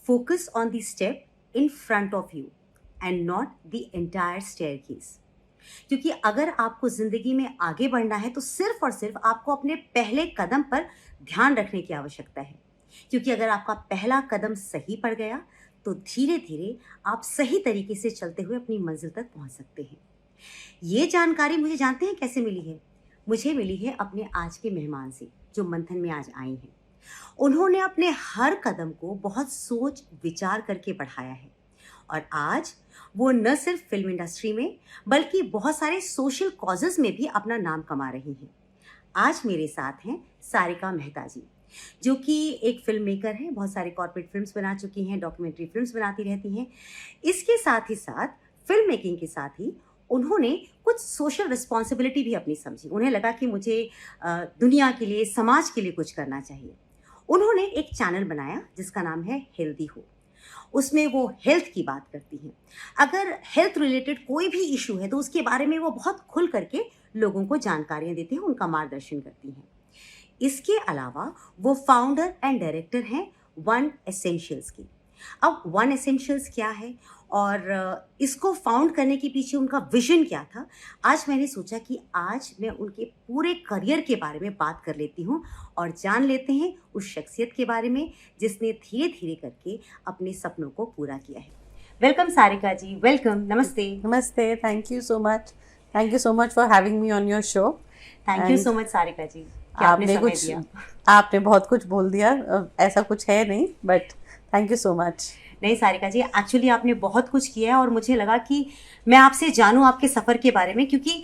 focus on the step in front of you and not the entire staircase. क्योंकि अगर आपको ज़िंदगी में आगे बढ़ना है तो सिर्फ और सिर्फ आपको अपने पहले कदम पर ध्यान रखने की आवश्यकता है, क्योंकि अगर आपका पहला कदम सही पड़ गया तो धीरे धीरे आप सही तरीके से चलते हुए अपनी मंजिल तक पहुंच सकते हैं। ये जानकारी मुझे जानते हैं कैसे मिली है? मुझे मिली है अपने आज के मेहमान से जो मंथन में आज आए हैं। उन्होंने अपने हर कदम को बहुत सोच विचार करके बढ़ाया है और आज वो न सिर्फ फिल्म इंडस्ट्री में बल्कि बहुत सारे सोशल कॉजेज़ में भी अपना नाम कमा रही हैं। आज मेरे साथ हैं सारिका मेहता जी, जो कि एक फिल्म मेकर हैं, बहुत सारे कॉर्पोरेट फिल्म्स बना चुकी हैं, डॉक्यूमेंट्री फिल्म्स बनाती रहती हैं। इसके साथ ही साथ फिल्म मेकिंग के साथ ही उन्होंने कुछ सोशल रिस्पॉन्सिबिलिटी भी अपनी समझी। उन्हें लगा कि मुझे दुनिया के लिए, समाज के लिए कुछ करना चाहिए। उन्होंने एक चैनल बनाया जिसका नाम है हेल्दी हो। उसमें वो हेल्थ की बात करती हैं। अगर हेल्थ रिलेटेड कोई भी इशू है तो उसके बारे में वो बहुत खुल करके लोगों को जानकारियाँ देती हैं, उनका मार्गदर्शन करती हैं। इसके अलावा वो फाउंडर एंड डायरेक्टर हैं वन एसेंशियल्स की। अब वन एसेंशियल्स क्या है और इसको फाउंड करने के पीछे उनका विजन क्या था, आज मैंने सोचा कि आज मैं उनके पूरे करियर के बारे में बात कर लेती हूँ और जान लेते हैं उस शख्सियत के बारे में जिसने धीरे धीरे करके अपने सपनों को पूरा किया है। वेलकम सारिका जी, वेलकम, नमस्ते। नमस्ते, thank you so much for having me on your show. Thank you so much Sarika ji, आपने बहुत कुछ बोल दिया, ऐसा कुछ है नहीं, but thank you so much. नहीं सारिका जी, एक्चुअली आपने बहुत कुछ किया है और मुझे लगा कि मैं आपसे जानूं आपके सफ़र के बारे में, क्योंकि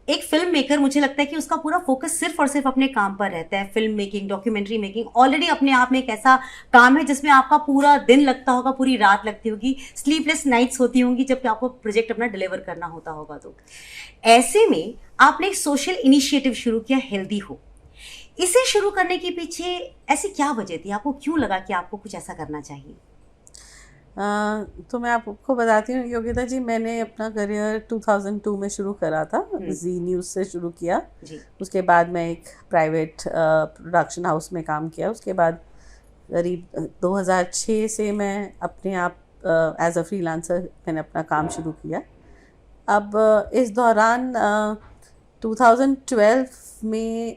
एक फिल्म मेकर, मुझे लगता है कि उसका पूरा फोकस सिर्फ और सिर्फ अपने काम पर रहता है। Film making, documentary making already अपने आप में एक ऐसा काम है जिसमें आपका पूरा दिन लगता होगा, पूरी रात लगती होगी, स्लीपलेस नाइट्स होती होंगी जबकि आपको प्रोजेक्ट अपना डिलीवर करना होता होगा। तो ऐसे में आपने एक सोशल इनिशिएटिव शुरू किया, हेल्दी हो। इसे शुरू करने के पीछे ऐसी क्या वजह थी? आपको क्यों लगा कि आपको कुछ ऐसा करना चाहिए? तो मैं आपको बताती हूँ योगिता जी, मैंने अपना करियर 2002 में शुरू करा था, जी न्यूज़ से शुरू किया जी। उसके बाद मैं एक प्राइवेट प्रोडक्शन हाउस में काम किया। उसके बाद करीब 2006 से मैं अपने आप एज अ फ्रीलांसर मैंने अपना काम शुरू किया। अब इस दौरान 2012 में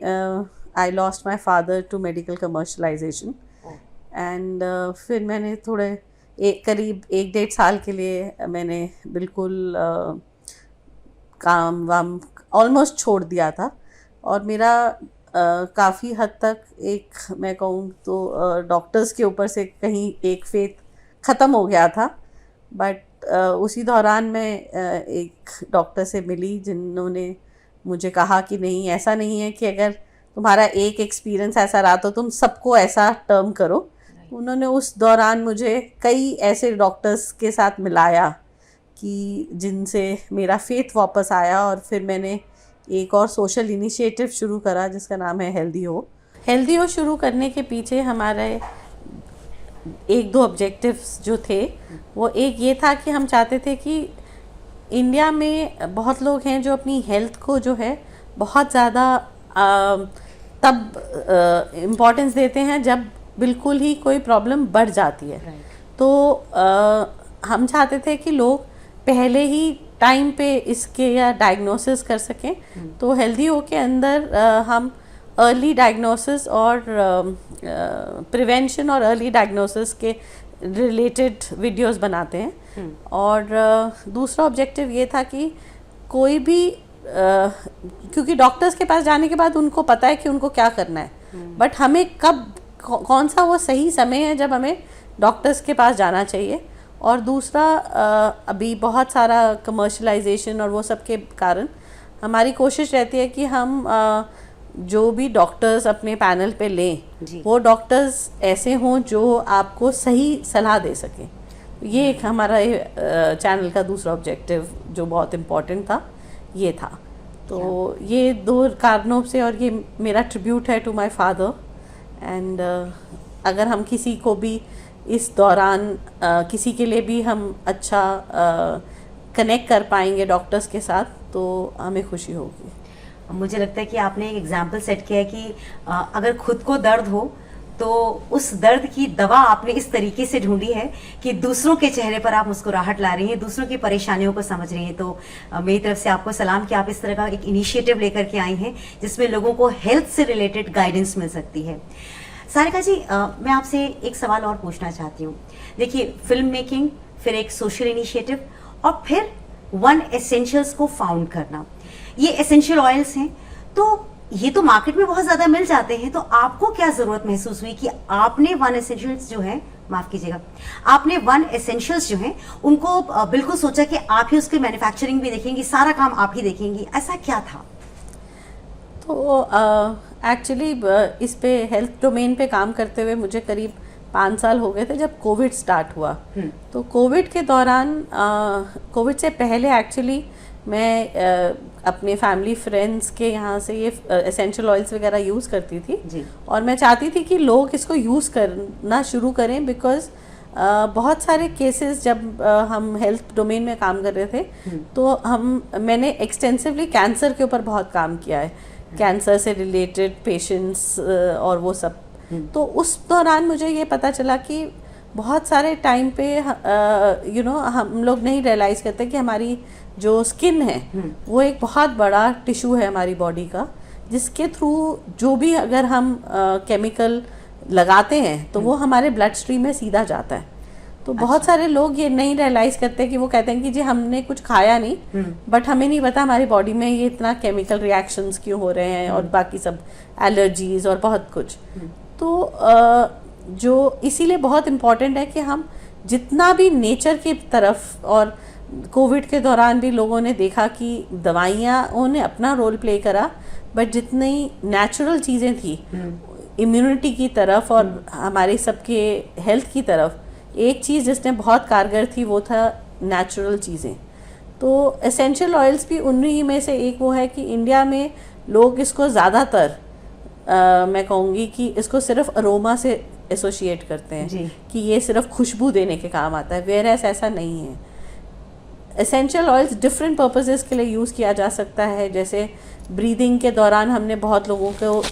I lost my father to medical commercialisation and फिर मैंने थोड़े करीब 1-1.5 साल के लिए मैंने बिल्कुल काम वाम ऑलमोस्ट छोड़ दिया था और मेरा काफ़ी हद तक एक, मैं कहूँ तो डॉक्टर्स के ऊपर से कहीं एक फेथ ख़त्म हो गया था। बट उसी दौरान मैं एक डॉक्टर से मिली जिन्होंने मुझे कहा कि नहीं, ऐसा नहीं है कि अगर तुम्हारा एक एक्सपीरियंस ऐसा रहा तो तुम सबको ऐसा टर्म करो। उन्होंने उस दौरान मुझे कई ऐसे डॉक्टर्स के साथ मिलाया कि जिनसे मेरा फेथ वापस आया और फिर मैंने एक और सोशल इनिशिएटिव शुरू करा जिसका नाम है हेल्दी हो। हेल्दी हो शुरू करने के पीछे हमारे 1-2 ऑब्जेक्टिव्स जो थे, वो एक ये था कि हम चाहते थे कि इंडिया में बहुत लोग हैं जो अपनी हेल्थ को जो है बहुत ज़्यादा तब इम्पोर्टेंस देते हैं जब बिल्कुल ही कोई प्रॉब्लम बढ़ जाती है। तो हम चाहते थे कि लोग पहले ही टाइम पे इसके या डायग्नोसिस कर सकें। तो हेल्दी हो के अंदर हम अर्ली डायग्नोसिस और प्रिवेंशन और अर्ली डायग्नोसिस के रिलेटेड वीडियोस बनाते हैं। और दूसरा ऑब्जेक्टिव ये था कि कोई भी क्योंकि डॉक्टर्स के पास जाने के बाद उनको पता है कि उनको क्या करना है, बट हमें कौन सा वो सही समय है जब हमें डॉक्टर्स के पास जाना चाहिए। और दूसरा अभी बहुत सारा कमर्शलाइजेशन और वो सब के कारण हमारी कोशिश रहती है कि हम जो भी डॉक्टर्स अपने पैनल पे लें वो डॉक्टर्स ऐसे हों जो आपको सही सलाह दे सकें। ये एक हमारा चैनल का दूसरा ऑब्जेक्टिव जो बहुत इम्पोर्टेंट था, ये था। तो ये 2 कारणों से, और ये मेरा ट्रिब्यूट है टू माय फादर। एंड अगर हम किसी को भी इस दौरान किसी के लिए भी हम अच्छा कनेक्ट कर पाएंगे डॉक्टर्स के साथ तो हमें खुशी होगी। मुझे लगता है कि आपने एक एग्जाम्पल सेट किया है कि अगर खुद को दर्द हो तो उस दर्द की दवा आपने इस तरीके से ढूंढी है कि दूसरों के चेहरे पर आप मुस्कुराहट ला रही हैं, दूसरों की परेशानियों को समझ रही हैं। तो मेरी तरफ से आपको सलाम कि आप इस तरह का एक इनिशिएटिव लेकर के आई हैं जिसमें लोगों को हेल्थ से रिलेटेड गाइडेंस मिल सकती है। सारिका जी, मैं आपसे एक सवाल और पूछना चाहती हूँ। देखिए, फिल्म मेकिंग, फिर एक सोशल इनिशिएटिव और फिर वन एसेंशियल्स को फाउंड करना, ये एसेंशियल ऑयल्स हैं, तो ये तो मार्केट में बहुत ज्यादा मिल जाते हैं। तो आपको क्या जरूरत महसूस हुई कि आपने वन एसेंशियल्स जो है, माफ कीजिएगा, आपने वन एसेंशियल्स जो हैं उनको बिल्कुल सोचा कि आप ही उसकी मैन्युफैक्चरिंग भी देखेंगी, सारा काम आप ही देखेंगी, ऐसा क्या था? तो एक्चुअली इस पे हेल्थ डोमेन पे काम करते हुए मुझे करीब 5 साल हो गए थे जब कोविड स्टार्ट हुआ। तो कोविड के दौरान, कोविड से पहले एक्चुअली मैं अपने फैमिली फ्रेंड्स के यहाँ से ये एसेंशियल ऑयल्स वगैरह यूज़ करती थी जी। और मैं चाहती थी कि लोग इसको यूज़ करना शुरू करें, बिकॉज़ बहुत सारे केसेस जब हम हेल्थ डोमेन में काम कर रहे थे तो मैंने एक्सटेंसिवली कैंसर के ऊपर बहुत काम किया है, कैंसर से रिलेटेड पेशेंट्स और वो सब। तो उस दौरान मुझे ये पता चला कि बहुत सारे टाइम पे हम लोग नहीं रियलाइज़ करते कि हमारी जो स्किन है वो एक बहुत बड़ा टिश्यू है हमारी बॉडी का, जिसके थ्रू जो भी अगर हम केमिकल लगाते हैं तो वो हमारे ब्लड स्ट्रीम में सीधा जाता है। तो बहुत सारे लोग ये नहीं रियलाइज़ करते कि वो कहते हैं कि जी हमने कुछ खाया नहीं, बट हमें नहीं पता हमारी बॉडी में ये इतना केमिकल रिएक्शंस क्यों हो रहे हैं और बाकी सब एलर्जीज और बहुत कुछ। तो जो इसीलिए बहुत इम्पॉर्टेंट है कि हम जितना भी नेचर की तरफ, और कोविड के दौरान भी लोगों ने देखा कि दवाइयाँ ने अपना रोल प्ले करा, बट जितनी नेचुरल चीज़ें थी इम्यूनिटी की तरफ और हमारे सबके हेल्थ की तरफ, एक चीज़ जिसने बहुत कारगर थी वो था नेचुरल चीज़ें। तो एसेंशियल ऑयल्स भी उन्हीं में से एक वो है कि इंडिया में लोग इसको ज़्यादातर मैं कहूँगी कि इसको सिर्फ अरोमा से एसोसिएट करते हैं कि ये सिर्फ खुशबू देने के काम आता है, वेयरएस ऐसा नहीं है। एसेंशियल ऑयल्स डिफरेंट पर्पसेस के लिए यूज़ किया जा सकता है। जैसे ब्रीदिंग के दौरान हमने बहुत लोगों को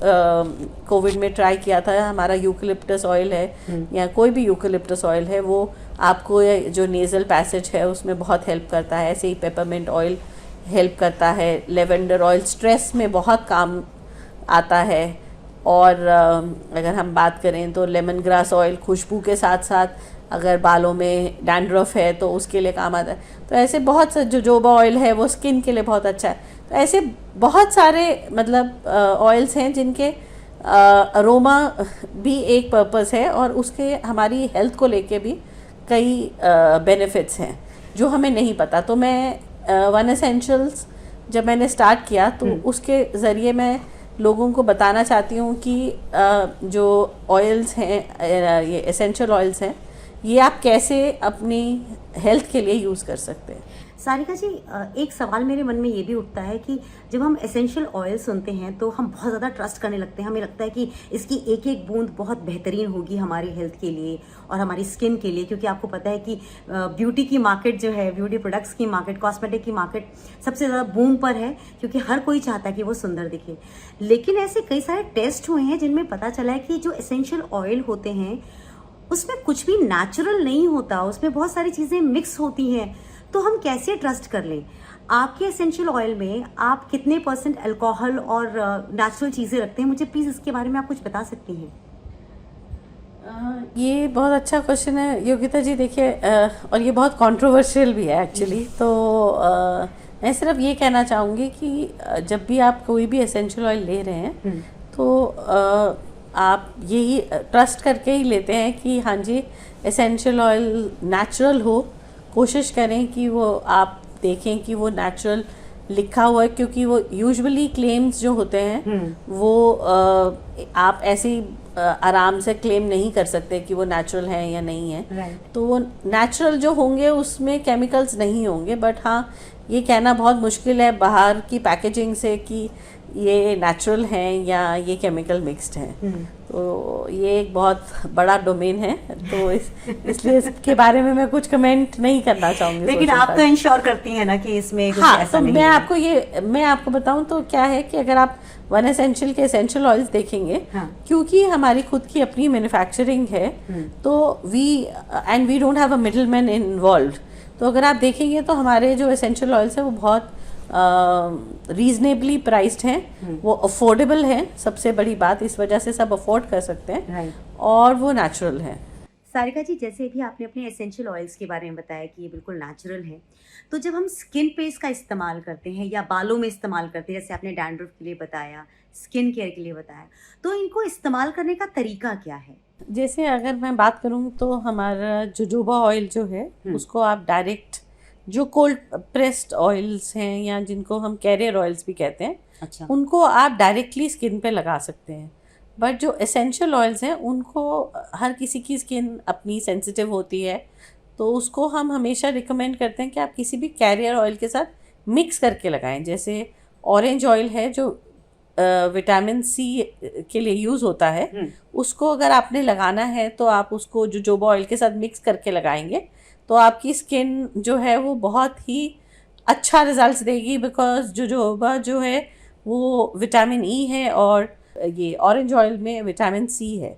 कोविड में ट्राई किया था, हमारा यूकलिप्टस ऑयल है या कोई भी यूकलिप्टस ऑयल है वो आपको जो नेज़ल पैसेज है उसमें बहुत हेल्प करता है। ऐसे ही पेपरमिंट ऑयल हेल्प करता है, लेवेंडर ऑयल स्ट्रेस में बहुत काम आता है। और अगर हम बात करें तो लेमन ग्रास ऑयल खुशबू के साथ साथ अगर बालों में डैंड्रफ है तो उसके लिए काम आता है। तो ऐसे बहुत से, जो जोबा ऑयल है वो स्किन के लिए बहुत अच्छा है। तो ऐसे बहुत सारे मतलब ऑयल्स हैं जिनके अरोमा भी एक पर्पस है और उसके हमारी हेल्थ को लेके भी कई बेनिफिट्स हैं जो हमें नहीं पता। तो मैं वन एसेंशियल्स जब मैंने स्टार्ट किया तो उसके ज़रिए मैं लोगों को बताना चाहती हूँ कि जो ऑयल्स हैं, ये एसेंशियल ऑयल्स हैं, ये आप कैसे अपनी हेल्थ के लिए यूज़ कर सकते हैं। सारिका जी, एक सवाल मेरे मन में ये भी उठता है कि जब हम एसेंशियल ऑयल सुनते हैं तो हम बहुत ज़्यादा ट्रस्ट करने लगते हैं। हमें लगता है कि इसकी एक एक बूंद बहुत बेहतरीन होगी हमारी हेल्थ के लिए और हमारी स्किन के लिए, क्योंकि आपको पता है कि ब्यूटी की मार्केट जो है, ब्यूटी प्रोडक्ट्स की मार्केट, कॉस्मेटिक की मार्केट सबसे ज़्यादा बूम पर है, क्योंकि हर कोई चाहता है कि वो सुंदर दिखे। लेकिन ऐसे कई सारे टेस्ट हुए हैं जिनमें पता चला है कि जो एसेंशियल ऑयल होते हैं उसमें कुछ भी नेचुरल नहीं होता, उसमें बहुत सारी चीज़ें मिक्स होती हैं। तो हम कैसे ट्रस्ट कर लें? आपके एसेंशियल ऑयल में आप कितने % अल्कोहल और नेचुरल चीज़ें रखते हैं? मुझे प्लीज़ इसके बारे में आप कुछ बता सकती हैं? ये बहुत अच्छा क्वेश्चन है योगिता जी। देखिए, और ये बहुत कंट्रोवर्शियल भी है एक्चुअली। तो मैं सिर्फ ये कहना चाहूँगी कि जब भी आप कोई भी एसेंशियल ऑयल ले रहे हैं तो आप यही ट्रस्ट करके ही लेते हैं कि हाँ जी एसेंशियल ऑयल नेचुरल हो। कोशिश करें कि वो आप देखें कि वो नेचुरल लिखा हुआ है, क्योंकि वो यूजुअली क्लेम्स जो होते हैं वो आप ऐसे ही आराम से क्लेम नहीं कर सकते कि वो नेचुरल है या नहीं है। तो वो नेचुरल जो होंगे उसमें केमिकल्स नहीं होंगे, बट हाँ ये कहना बहुत मुश्किल है बाहर की पैकेजिंग से कि ये नेचुरल हैं या ये केमिकल मिक्स्ड हैं। तो ये एक बहुत बड़ा डोमेन है, तो इसलिए इसके बारे में मैं कुछ कमेंट नहीं करना चाहूँगी। लेकिन आप तो इंश्योर करती हैं ना कि इसमें कुछ ऐसा तो नहीं है। मैं आपको बताऊं तो क्या है कि अगर आप वन एसेंशियल के एसेंशियल ऑयल्स देखेंगे, क्योंकि हमारी खुद की अपनी मैन्युफैक्चरिंग है, तो we don't have a middle man involve. तो अगर आप देखेंगे तो हमारे जो एसेंशियल ऑयल्स है वो बहुत रीजनेबली प्राइस्ड हैं, वो अफोर्डेबल हैं, सबसे बड़ी बात इस वजह से सब अफोर्ड कर सकते हैं, और वो नेचुरल है। सारिका जी, जैसे भी आपने अपने एसेंशियल ऑयल्स के बारे में बताया कि ये बिल्कुल नेचुरल है, तो जब हम स्किन पे इसका इस्तेमाल करते हैं या बालों में इस्तेमाल करते हैं, जैसे आपने डैंड्रफ के लिए बताया, स्किन केयर के लिए बताया, तो इनको इस्तेमाल करने का तरीका क्या है? जैसे अगर मैं बात करूँ तो हमारा जोजोबा ऑयल जो है उसको आप डायरेक्ट, जो कोल्ड प्रेस्ड ऑयल्स हैं या जिनको हम कैरियर ऑयल्स भी कहते हैं, अच्छा, उनको आप डायरेक्टली स्किन पे लगा सकते हैं। बट जो एसेंशियल ऑयल्स हैं उनको हर किसी की स्किन अपनी सेंसिटिव होती है, तो उसको हम हमेशा रिकमेंड करते हैं कि आप किसी भी कैरियर ऑयल के साथ मिक्स करके लगाएं। जैसे ऑरेंज ऑयल है जो विटामिन सी के लिए यूज़ होता है, उसको अगर आपने लगाना है तो आप उसको जोजोबा ऑयल के साथ मिक्स करके लगाएंगे तो आपकी स्किन जो है वो बहुत ही अच्छा रिजल्ट्स देगी, बिकॉज जोजोबा जो है वो विटामिन ई है और ये ऑरेंज ऑयल में विटामिन सी है।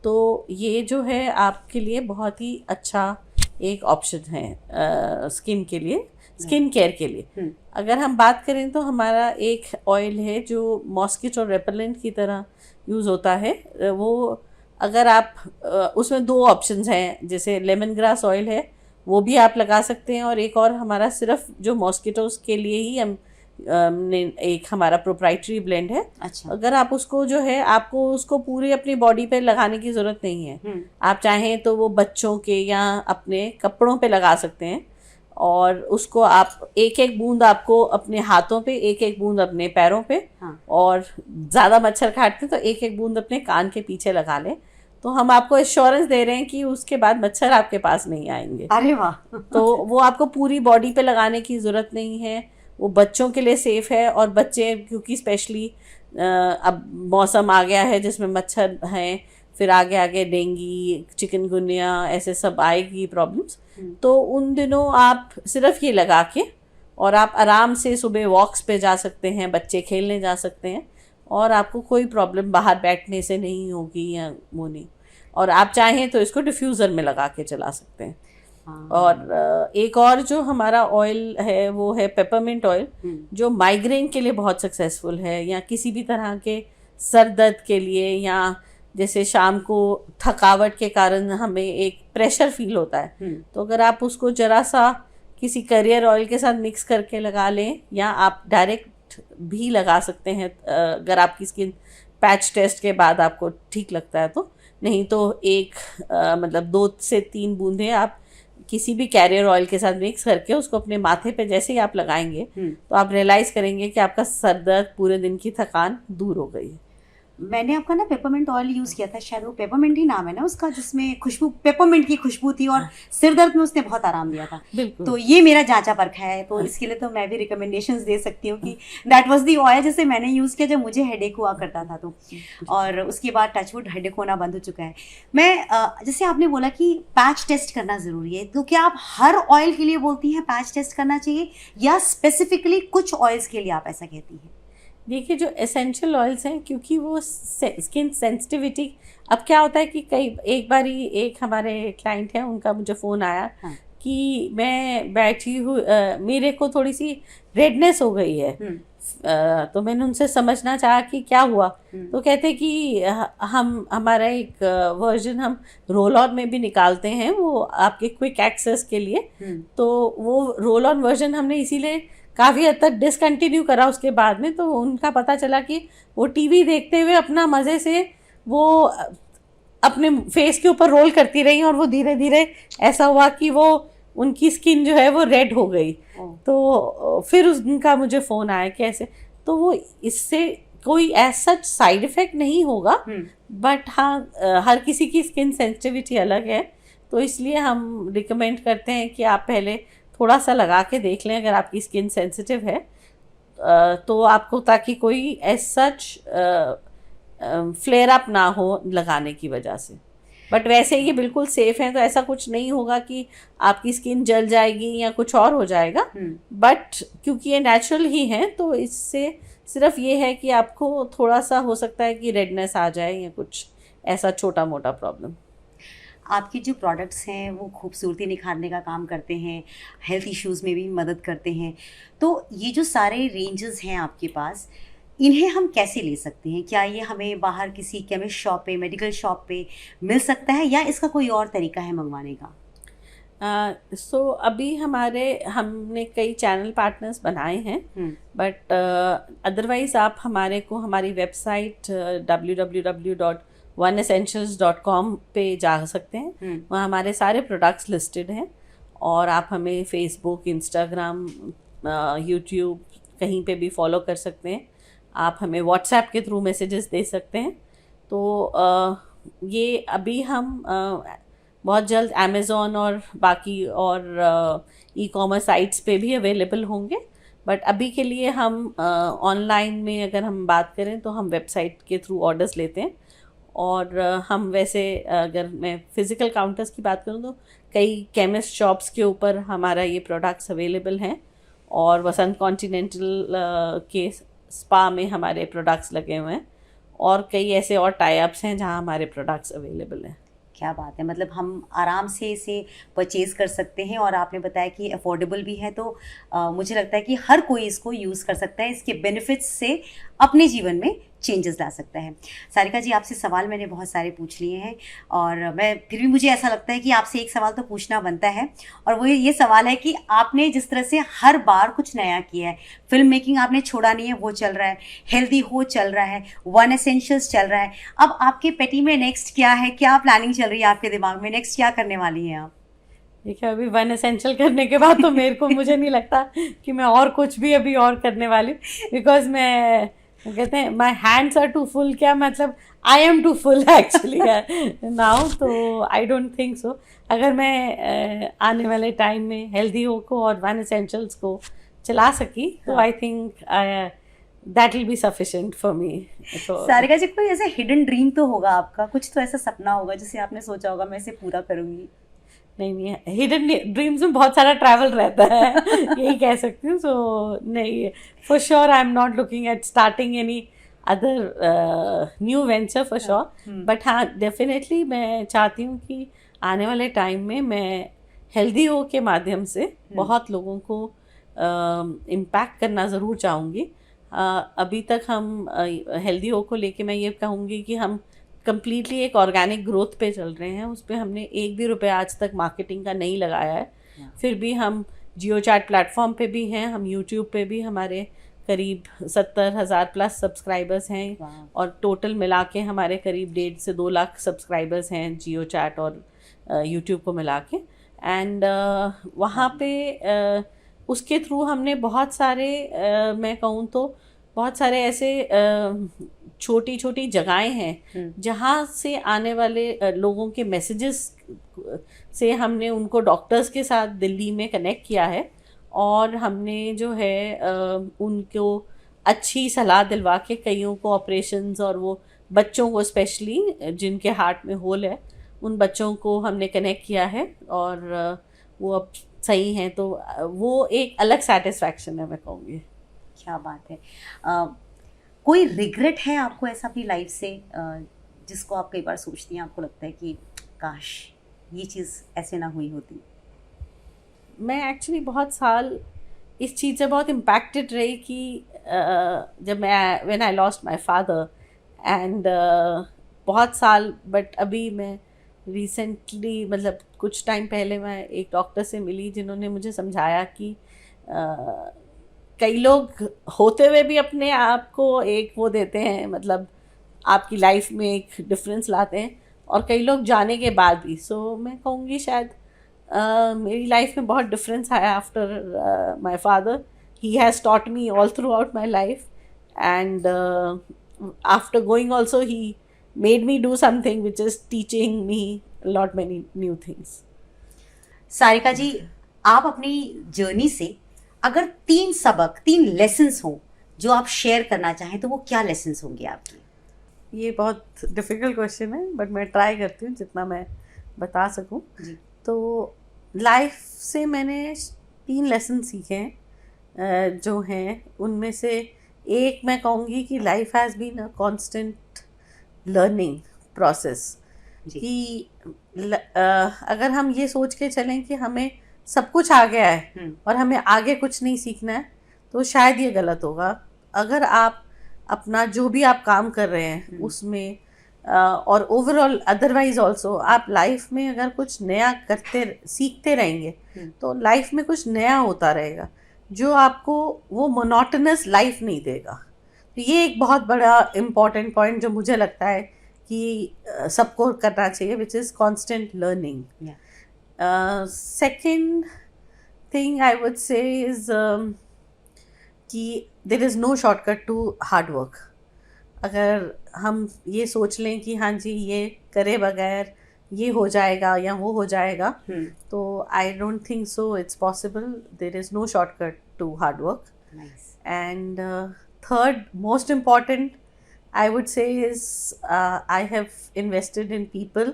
तो ये जो है आपके लिए बहुत ही अच्छा एक ऑप्शन है स्किन के लिए, स्किन केयर के लिए। अगर हम बात करें तो हमारा एक ऑयल है जो मॉस्किटो रेपेलेंट की तरह यूज़ होता है। वो अगर आप उसमें दो ऑप्शंस हैं, जैसे लेमन ग्रास ऑयल है वो भी आप लगा सकते हैं, और एक और हमारा सिर्फ जो मॉस्किटोज के लिए ही हम एक हमारा प्रोप्राइटरी ब्लेंड है। अच्छा, अगर आप उसको जो है, आपको उसको पूरी अपनी बॉडी पे लगाने की ज़रूरत नहीं है, आप चाहें तो वो बच्चों के या अपने कपड़ों पे लगा सकते हैं, और उसको आप एक एक बूंद आपको अपने हाथों पे, एक एक बूंद अपने पैरों पे, और ज़्यादा मच्छर काटते तो एक एक बूंद अपने कान के पीछे लगा लें, तो हम आपको एश्योरेंस दे रहे हैं कि उसके बाद मच्छर आपके पास नहीं आएंगे। अरे वाह! तो वो आपको पूरी बॉडी पे लगाने की ज़रूरत नहीं है, वो बच्चों के लिए सेफ़ है। और बच्चे, क्योंकि स्पेशली अब मौसम आ गया है जिसमें मच्छर हैं, फिर आगे आगे डेंगू, चिकनगुनिया, ऐसे सब आएगी प्रॉब्लम्स, तो उन दिनों आप सिर्फ ये लगा के और आप आराम से सुबह वॉक्स पे जा सकते हैं, बच्चे खेलने जा सकते हैं, और आपको कोई प्रॉब्लम बाहर बैठने से नहीं होगी या वो नहीं। और आप चाहें तो इसको डिफ्यूज़र में लगा के चला सकते हैं। और एक और जो हमारा ऑयल है वो है पेपरमिंट ऑयल, जो माइग्रेन के लिए बहुत सक्सेसफुल है, या किसी भी तरह के सर दर्द के लिए, या जैसे शाम को थकावट के कारण हमें एक प्रेशर फील होता है, तो अगर आप उसको ज़रा सा किसी कैरियर ऑयल के साथ मिक्स करके लगा लें, या आप डायरेक्ट भी लगा सकते हैं अगर आपकी स्किन पैच टेस्ट के बाद आपको ठीक लगता है तो। नहीं तो एक मतलब 2 से 3 बूंदें आप किसी भी कैरियर ऑयल के साथ मिक्स करके उसको अपने माथे पे जैसे ही आप लगाएंगे तो आप रियलाइज़ करेंगे कि आपका सर दर्द, पूरे दिन की थकान दूर हो गई है। मैंने आपका ना पेपरमिंट ऑयल यूज़ किया था, शायद वो पेपरमिंट ही नाम है ना उसका, जिसमें खुशबू, पेपरमिंट की खुशबू थी, और सिर दर्द में उसने बहुत आराम दिया था। तो ये मेरा जांचा परखा है, तो इसके लिए तो मैं भी रिकमेंडेशंस दे सकती हूँ कि दैट वाज दी ऑयल जिसे मैंने यूज़ किया जब मुझे हेडेक हुआ करता था, तो और उसके बाद टचवुड हेडेक होना बंद हो चुका है। मैं जैसे आपने बोला कि पैच टेस्ट करना ज़रूरी है, तो क्या आप हर ऑयल के लिए बोलती हैं पैच टेस्ट करना चाहिए, या स्पेसिफिकली कुछ ऑयल्स के लिए आप ऐसा कहती हैं? देखिए, जो एसेंशियल ऑयल्स हैं, क्योंकि वो स्किन सेंसिटिविटी, अब क्या होता है कि एक बारी एक हमारे क्लाइंट हैं, उनका मुझे फ़ोन आया कि मैं बैठी हूँ, मेरे को थोड़ी सी रेडनेस हो गई है। तो मैंने उनसे समझना चाहा कि क्या हुआ, तो कहते कि हमारा एक वर्जन हम रोल ऑन में भी निकालते हैं, वो आपके क्विक एक्सेस के लिए, तो वो रोल ऑन वर्जन हमने इसीलिए काफ़ी हद तक डिसकंटिन्यू करा उसके बाद में। तो उनका पता चला कि वो टीवी देखते हुए अपना मज़े से वो अपने फेस के ऊपर रोल करती रही, और वो धीरे धीरे ऐसा हुआ कि वो उनकी स्किन जो है वो रेड हो गई। तो फिर उनका मुझे फ़ोन आया कि ऐसे, तो वो इससे कोई ऐसा साइड इफ़ेक्ट नहीं होगा, बट हाँ हर किसी की स्किन सेंसिटिविटी अलग है, तो इसलिए हम रिकमेंड करते हैं कि आप पहले थोड़ा सा लगा के देख लें अगर आपकी स्किन सेंसिटिव है। तो आपको ताकि कोई एज सच फ्लेयर अप ना हो लगाने की वजह से। बट वैसे ये बिल्कुल सेफ है, तो ऐसा कुछ नहीं होगा कि आपकी स्किन जल जाएगी या कुछ और हो जाएगा। बट क्योंकि ये नेचुरल ही है, तो इससे सिर्फ ये है कि आपको थोड़ा सा हो सकता है कि रेडनेस आ जाए या कुछ ऐसा छोटा मोटा प्रॉब्लम। आपके जो प्रोडक्ट्स हैं वो खूबसूरती निखारने का काम करते हैं, हेल्थ इश्यूज़ में भी मदद करते हैं। तो ये जो सारे रेंजेस हैं आपके पास, इन्हें हम कैसे ले सकते हैं? क्या ये हमें बाहर किसी केमिस्ट शॉप पे, मेडिकल शॉप पे मिल सकता है, या इसका कोई और तरीका है मंगवाने का? अभी हमने कई चैनल पार्टनर्स बनाए हैं, बट अदरवाइज आप हमारी वेबसाइट www.oneessentials.com पे जा सकते हैं। वहाँ हमारे सारे प्रोडक्ट्स लिस्टेड हैं, और आप हमें फेसबुक, इंस्टाग्राम, यूट्यूब कहीं पे भी फॉलो कर सकते हैं। आप हमें व्हाट्सएप के थ्रू मैसेजेस दे सकते हैं। तो ये अभी हम बहुत जल्द अमेज़ॉन और बाकी और ई कॉमर्स साइट्स पे भी अवेलेबल होंगे। बट अभी के लिए हम ऑनलाइन में अगर हम बात करें तो हम वेबसाइट के थ्रू ऑर्डर्स लेते हैं। और हम वैसे अगर मैं फ़िज़िकल काउंटर्स की बात करूं तो कई केमिस्ट शॉप्स के ऊपर हमारा ये प्रोडक्ट्स अवेलेबल हैं, और वसंत कॉन्टिनेंटल के स्पा में हमारे प्रोडक्ट्स लगे हुए हैं, और कई ऐसे और टाई अप्स हैं जहां हमारे प्रोडक्ट्स अवेलेबल हैं। क्या बात है, मतलब हम आराम से इसे परचेज़ कर सकते हैं, और आपने बताया कि अफोर्डेबल भी है। तो मुझे लगता है कि हर कोई इसको यूज़ कर सकता है, इसके बेनिफिट्स से अपने जीवन में चेंजेस ला सकता है। सारिका जी, आपसे सवाल मैंने बहुत सारे पूछ लिए हैं, और फिर भी मुझे ऐसा लगता है कि आपसे एक सवाल तो पूछना बनता है, और वो ये सवाल है कि आपने जिस तरह से हर बार कुछ नया किया है, फिल्म मेकिंग आपने छोड़ा नहीं है, वो चल रहा है, हेल्दी हो चल रहा है, वन एसेंशियल्स चल रहा है, अब आपके पेटी में नेक्स्ट क्या है? क्या प्लानिंग चल रही है आपके दिमाग में? नेक्स्ट क्या करने वाली हैं आप? देखिए, अभी वन एसेंशियल करने के बाद तो मुझे नहीं लगता कि मैं और कुछ भी अभी और करने वाली हूँ, बिकॉज मैं कहते हैं my hands are too full, क्या मतलब I am too full actually now. तो आई डोंट थिंक सो। अगर मैं आने वाले टाइम में हेल्दी हो को और वन एसेंशियल्स को चला सकी तो I think that will be sufficient for me. तो सारिका जी, कोई ऐसा हिडन ड्रीम तो होगा आपका, कुछ तो ऐसा सपना होगा जिसे आपने सोचा होगा मैं इसे पूरा करूंगी? नहीं, हिडन ड्रीम्स में बहुत सारा ट्रैवल रहता है यही कह सकती हूँ। सो नहीं, for sure I am not looking at starting any other new venture for sure. But हाँ, डेफिनेटली मैं चाहती हूँ कि आने वाले टाइम में मैं हेल्दी हो के माध्यम से बहुत लोगों को इम्पैक्ट करना ज़रूर चाहूँगी। अभी तक हम हेल्दी हो को लेके मैं ये कहूँगी कि हम कंप्लीटली एक ऑर्गेनिक ग्रोथ पे चल रहे हैं। उस पर हमने एक भी रुपया आज तक मार्केटिंग का नहीं लगाया है। फिर भी हम जियो चैट प्लेटफॉर्म पे भी हैं, हम यूट्यूब पे भी हमारे करीब 70,000 प्लस सब्सक्राइबर्स हैं, और टोटल मिला के हमारे करीब 1.5 से 2 लाख सब्सक्राइबर्स हैं जियो चैट और यूट्यूब को मिला के। एंड वहाँ पे उसके थ्रू हमने बहुत सारे मैं कहूँ तो बहुत सारे ऐसे छोटी छोटी जगहें हैं जहाँ से आने वाले लोगों के मैसेजेस से हमने उनको डॉक्टर्स के साथ दिल्ली में कनेक्ट किया है, और हमने जो है उनको अच्छी सलाह दिलवा के कईयों को ऑपरेशंस, और वो बच्चों को स्पेशली जिनके हार्ट में होल है, उन बच्चों को हमने कनेक्ट किया है, और वो अब सही हैं। तो वो एक अलग सेटिस्फैक्शन है, मैं कहूँगी। क्या बात है। कोई रिग्रेट है आपको ऐसा अपनी लाइफ से जिसको आप कई बार सोचती हैं, आपको लगता है कि काश ये चीज़ ऐसे ना हुई होती? मैं एक्चुअली बहुत साल इस चीज़ से बहुत इम्पैक्टेड रही कि जब मैं when I lost my father and बहुत साल, बट अभी मैं रिसेंटली मतलब कुछ टाइम पहले मैं एक डॉक्टर से मिली जिन्होंने मुझे समझाया कि कई लोग होते हुए भी अपने आप को एक वो देते हैं, मतलब आपकी लाइफ में एक डिफरेंस लाते हैं, और कई लोग जाने के बाद भी। सो मैं कहूँगी शायद मेरी लाइफ में बहुत डिफरेंस आया after my father. He has taught me all through out my life, and after going also he made me do something which is teaching me a lot many new things. Sarika ji, आप अपनी journey से अगर 3 सबक, 3 lessons हो जो आप share करना चाहें तो वो क्या लेसन्स होंगे आपके? ये बहुत डिफ़िकल्ट क्वेश्चन है, बट मैं ट्राई करती हूँ जितना मैं बता सकूँ। जी। तो लाइफ से मैंने 3 लेसन सीखे हैं, जो हैं उनमें से एक मैं कहूँगी कि life has been a constant learning process. जी। कि अगर हम ये सोच के चलें कि हमें सब कुछ आ गया है और हमें आगे कुछ नहीं सीखना है, तो शायद ये गलत होगा। अगर आप अपना जो भी आप काम कर रहे हैं उसमें और ओवरऑल अदरवाइज ऑल्सो आप लाइफ में अगर कुछ नया करते सीखते रहेंगे तो लाइफ में कुछ नया होता रहेगा जो आपको वो मोनोटोनस लाइफ नहीं देगा। तो ये एक बहुत बड़ा इम्पॉर्टेंट पॉइंट जो मुझे लगता है कि सबको करना चाहिए, which is constant learning. Second thing I would say is कि there is no shortcut to hard work. अगर हम ये सोच लें कि हाँ जी ये करे बगैर ये हो जाएगा या वो हो जाएगा, तो I don't think so it's possible. There is no shortcut to hard work. And third most important I would say is I have invested in people,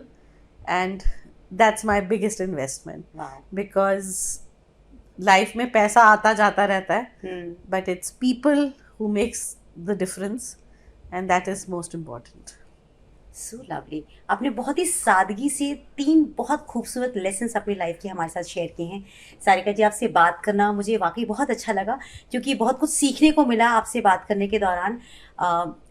and that's my biggest investment. Wow. Because life में पैसा आता जाता रहता है, but it's people who makes the difference, and that is most important. So lovely. आपने बहुत ही सादगी से 3 बहुत खूबसूरत लेसन्स अपनी लाइफ के हमारे साथ शेयर किए हैं। सारिका जी, आपसे बात करना मुझे वाकई बहुत अच्छा लगा, क्योंकि बहुत कुछ सीखने को मिला आपसे बात करने के दौरान।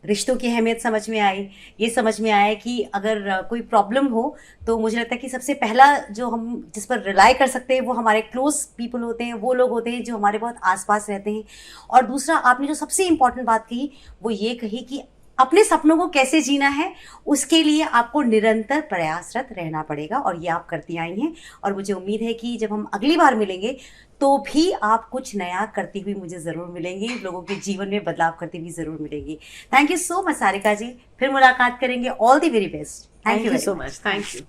रिश्तों की अहमियत समझ में आई, ये समझ में आया कि अगर कोई प्रॉब्लम हो तो मुझे लगता है कि सबसे पहला जो हम जिस पर रिलाई कर सकते हैं वो हमारे क्लोज पीपल होते हैं, वो लोग होते हैं जो हमारे बहुत आसपास रहते हैं। और दूसरा, आपने जो सबसे इम्पॉर्टेंट बात कही वो ये कही कि अपने सपनों को कैसे जीना है उसके लिए आपको निरंतर प्रयासरत रहना पड़ेगा, और ये आप करती आई हैं। और मुझे उम्मीद है कि जब हम अगली बार मिलेंगे तो भी आप कुछ नया करती हुई मुझे ज़रूर मिलेंगी, लोगों के जीवन में बदलाव करती हुई ज़रूर मिलेंगी। Thank you so much Sarika ji, फिर मुलाकात करेंगे। All the very best. Thank you so much. Thank you.